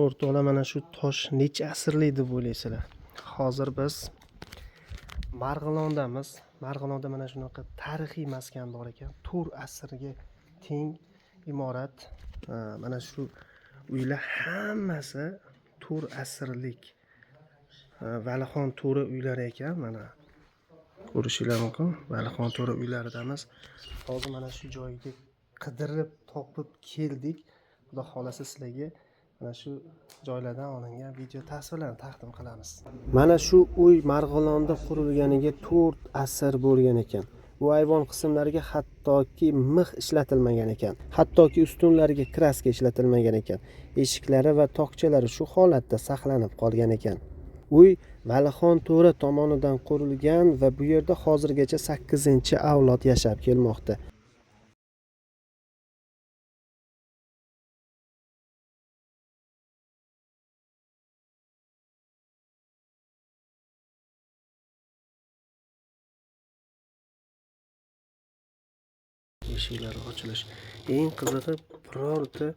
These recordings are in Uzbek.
O'rtoqlar, mana shu tosh necha asrlik deb o'ylaysizlar? Hozir biz Marg'ilondamiz. Marg'ilonda mana shunaqa tarixiy maskan bor ekan. 4 asrga teng imorat. Mana shu uylar hammasi 4 asrlik Valixon to'ri uylari ekan. Mana ko'rishinglar mumkin. Valixon to'ri uylaridamiz. Hozir mana shu joyga qidirib topib keldik. Xudo xolasa sizlarga mana shu joylardan olingan video tasvirlarni taqdim qilamiz. Mana shu uy Marg'ilonda qurilganiga 4 asr bo'lgan ekan. Bu ayvon qismlariga hattoki mix ishlatilmagan ekan. Hattoki ustunlariga kraska ishlatilmagan ekan. Eshiklari va tokchalari shu holatda saqlanib qolgan ekan. Uy Valixon to'ri tomonidan qurilgan va bu yerda hozirgacha 8-avlod yashab kelmoqda. Eshiklari ochilish. Eng qizig'i birorta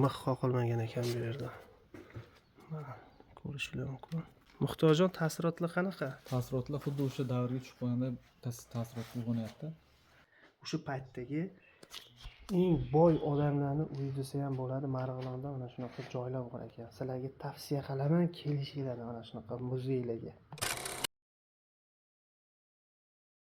mix qoqilmagan ekan bu yerda. Mana ko'rishinglar mumkin. Muhtojjon, taassurotlar qanaqa? Taassurotlar xuddi o'sha davrga tushib qolganda taassurot uyg'onyapti. O'sha paytdagi eng boy odamlarni uyi desa ham bo'ladi. Marg'ilonda mana shunaqa joylar bor ekan. Sizlarga tavsiya qilaman kelishinglarni mana shunaqa muzeylarga.